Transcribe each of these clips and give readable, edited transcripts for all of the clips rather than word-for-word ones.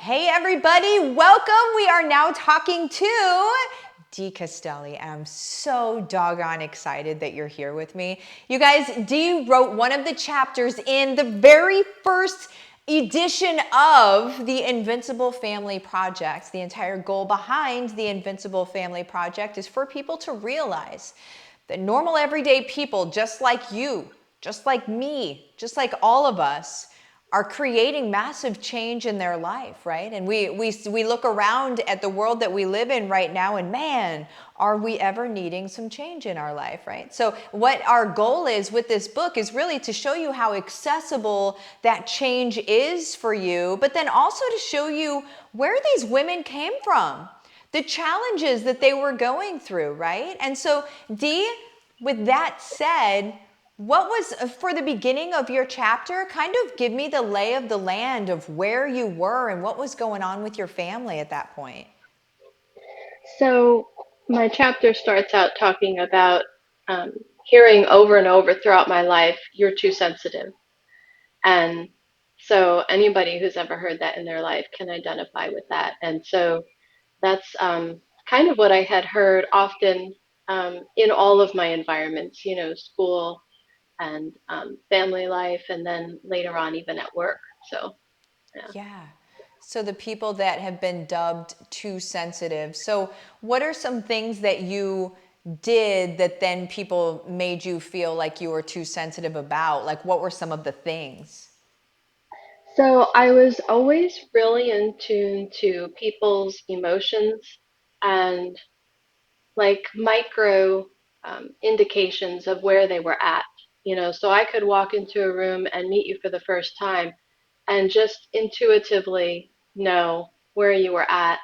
Hey everybody, welcome. We are now talking to Dee Castelli. I'm so doggone excited that you're here with me. You guys, Dee wrote one of the chapters in the very first edition of the Invincible Family Project. The entire goal behind the Invincible Family Project is for people to realize that normal everyday people just like you, just like me, just like all of us, are creating massive change in their life, right? And we look around at the world that we live in right now, and man, are we ever needing some change in our life, right? So what our goal is with this book is really to show you how accessible that change is for you, but then also to show you where these women came from, the challenges that they were going through, right? And so, Dee, with that said, what was, for the beginning of your chapter, kind of give me the lay of the land of where you were and what was going on with your family at that point. So my chapter starts out talking about um, hearing over and over throughout my life, "You're too sensitive." And so anybody who's ever heard that in their life can identify with that. And so that's kind of what I had heard often in all of my environments, school and family life, and then later on, even at work. So, yeah. Yeah. So the people that have been dubbed too sensitive. So what are some things that you did that then people made you feel like you were too sensitive about? Like what were some of the things? So I was always really in tune to people's emotions and like micro indications of where they were at. So I could walk into a room and meet you for the first time and just intuitively know where you were at.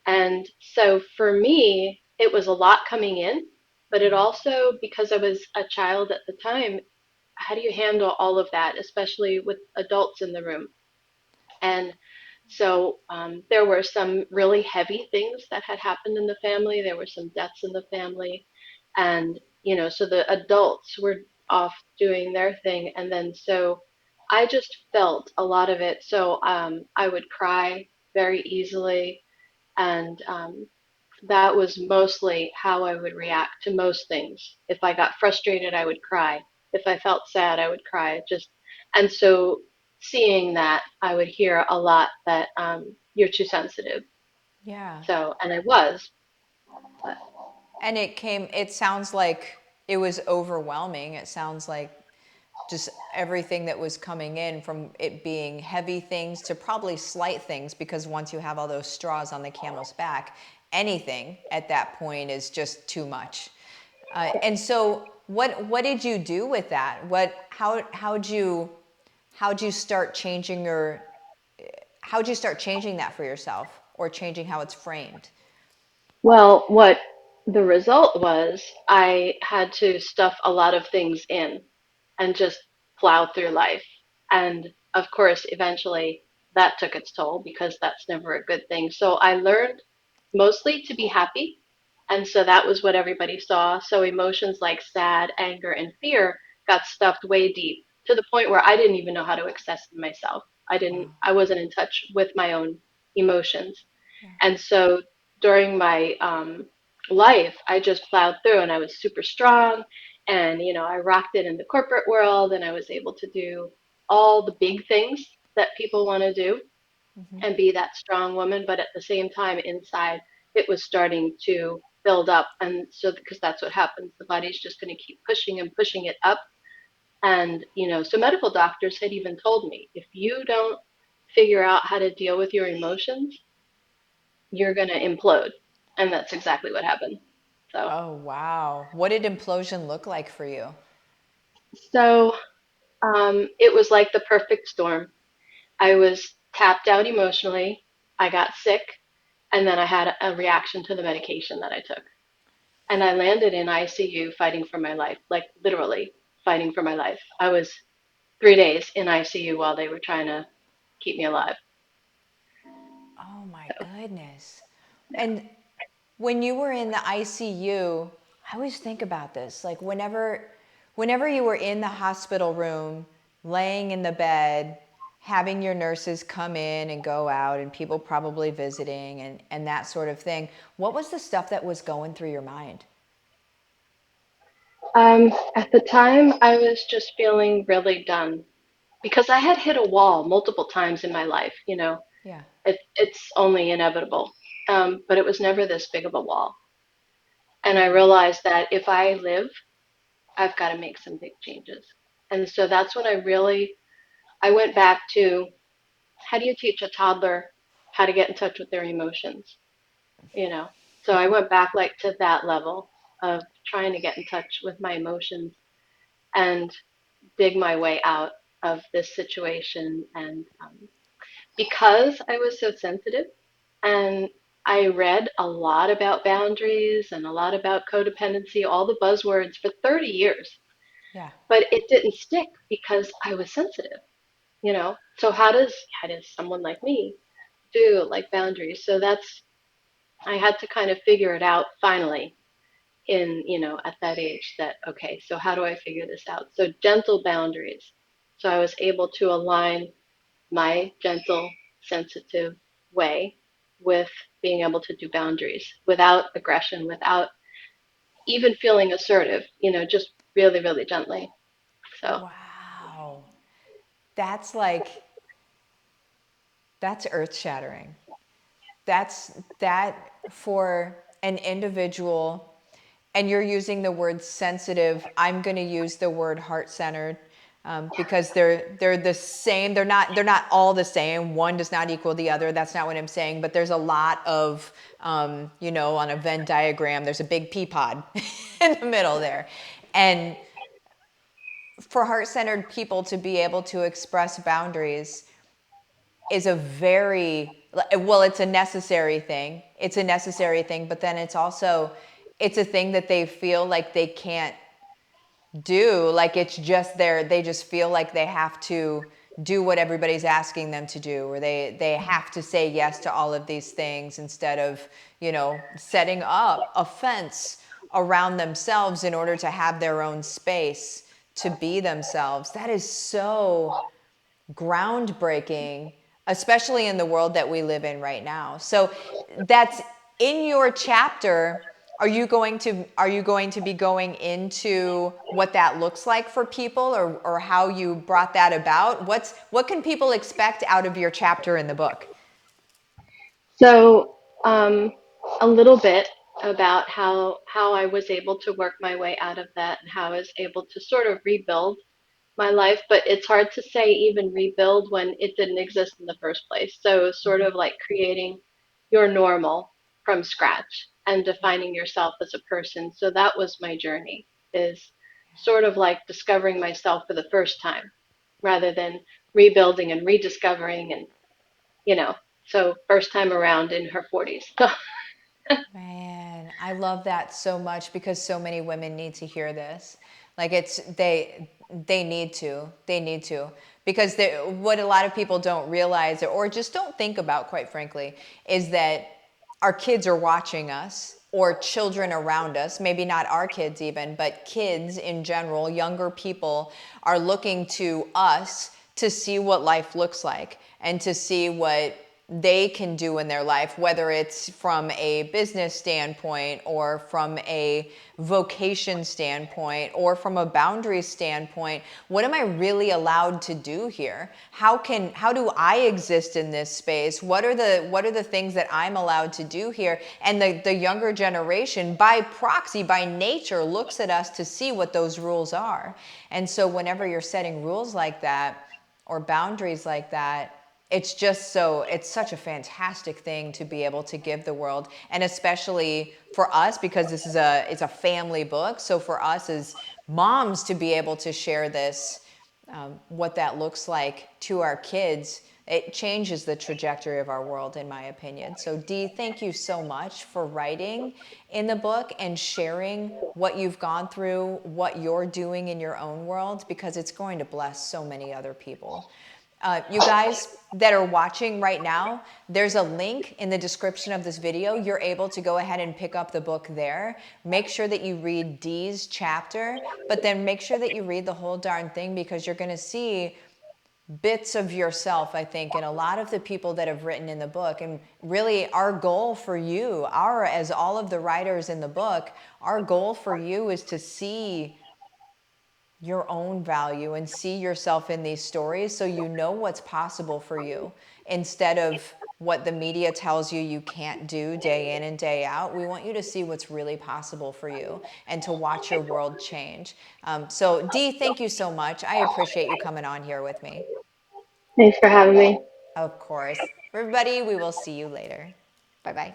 And so for me, it was a lot coming in, but it also, because I was a child at the time, how do you handle all of that, especially with adults in the room? And so there were some really heavy things that had happened in the family. There were some deaths in the family. And, so the adults were off doing their thing. And then so I just felt a lot of it. So I would cry very easily. And that was mostly how I would react to most things. If I got frustrated, I would cry. If I felt sad, I would cry. And so seeing that, I would hear a lot that you're too sensitive. Yeah. So, and I was, but And it sounds like it was overwhelming. It sounds like just everything that was coming in, from it being heavy things to probably slight things, because once you have all those straws on the camel's back, anything at that point is just too much. And so what did you do with that? How'd you start changing how'd you start changing that for yourself, or changing how it's framed? well, what the result was, I had to stuff a lot of things in and just plow through life. And of course, eventually that took its toll because that's never a good thing. So I learned mostly to be happy. And so that was what everybody saw. So emotions like sad, anger, and fear got stuffed way deep to the point where I didn't even know how to access them myself. Wow. I wasn't in touch with my own emotions. Yeah. And so during my life, I just plowed through and I was super strong. And, I rocked it in the corporate world and I was able to do all the big things that people want to do Hmm. and be that strong woman. But at the same time, inside, it was starting to build up. And so, because that's what happens, the body's just going to keep pushing and pushing it up. And, so medical doctors had even told me if you don't figure out how to deal with your emotions, you're going to implode. And that's exactly what happened. So, Oh, wow. What did implosion look like for you? so it was like the perfect storm. I was tapped out emotionally. I got sick, and then I had a reaction to the medication that I took. And I landed in ICU fighting for my life, like literally fighting for my life. I was 3 days in ICU while they were trying to keep me alive. Oh my So, goodness. yeah. And when you were in the ICU, I always think about this. Like whenever you were in the hospital room, laying in the bed, having your nurses come in and go out and people probably visiting and that sort of thing, what was the stuff that was going through your mind? At the time, I was just feeling really done because I had hit a wall multiple times in my life. Yeah. It's only inevitable, but it was never this big of a wall. And I Mm-hmm. realized that if I live, I've got to make some big changes. And so that's when I went back to how do you teach a toddler how to get in touch with their emotions, you know? So I went back like to that level of trying to get in touch with my emotions and dig my way out of this situation. And because I was so sensitive and I read a lot about boundaries and a lot about codependency, all the buzzwords for 30 years, Yeah. but it didn't stick because I was sensitive. So how does someone like me do like boundaries? So that's I had to kind of figure it out finally at that age that okay, so how do I figure this out? So gentle boundaries. So I was able to align my gentle, sensitive way with being able to do boundaries without aggression, without even feeling assertive, just really, really gently. So, Wow. That's like, that's earth shattering. That for an individual, and you're using the word sensitive. I'm going to use the word heart-centered, because they're the same. They're not all the same. One does not equal the other. That's not what I'm saying. But there's a lot of on a Venn diagram, there's a big pea pod in the middle there, and for heart-centered people to be able to express boundaries is a very well, it's a necessary thing. It's a necessary thing, but then it's a thing that they feel like they can't do. Like it's just there. They just feel like they have to do what everybody's asking them to do, or they have to say yes to all of these things instead of setting up a fence around themselves in order to have their own space to be themselves. That is so groundbreaking, especially in the world that we live in right now. So that's in your chapter. Are you going to be going into what that looks like for people, or how you brought that about? What can people expect out of your chapter in the book? so a little bit about how I was able to work my way out of that and how I was able to sort of rebuild my life, but it's hard to say even rebuild when it didn't exist in the first place. So, sort of like creating your normal from scratch and defining yourself as a person. So, that was my journey, is sort of like discovering myself for the first time rather than rebuilding and rediscovering. And, you know, so first time around in her 40s. So, Man, I love that so much because so many women need to hear this. Like they need to. They need to. Because what a lot of people don't realize or just don't think about, quite frankly, is that our kids are watching us, or children around us, maybe not our kids even, but kids in general, younger people are looking to us to see what life looks like and to see what they can do in their life, whether it's from a business standpoint or from a vocation standpoint or from a boundary standpoint. What am I really allowed to do here? How do I exist in this space? What are the things that I'm allowed to do here? And the younger generation, by proxy, by nature, looks at us to see what those rules are. And so whenever you're setting rules like that or boundaries like that, it's such a fantastic thing to be able to give the world, and especially for us, because it's a family book. So for us as moms to be able to share this, what that looks like to our kids, it changes the trajectory of our world, in my opinion. So Dee, thank you so much for writing in the book and sharing what you've gone through, what you're doing in your own world, because it's going to bless so many other people. You guys that are watching right now, there's a link in the description of this video. You're able to go ahead and pick up the book there. Make sure that you read Dee's chapter, but then make sure that you read the whole darn thing, because you're going to see bits of yourself, I think, and a lot of the people that have written in the book. And really, our goal for you, as all of the writers in the book, our goal for you is to see your own value and see yourself in these stories so you know what's possible for you instead of what the media tells you you can't do day in and day out. We want you to see what's really possible for you and to watch your world change. So, Dee, thank you so much. I appreciate you coming on here with me. Thanks for having me. Of course. Everybody, we will see you later. Bye bye.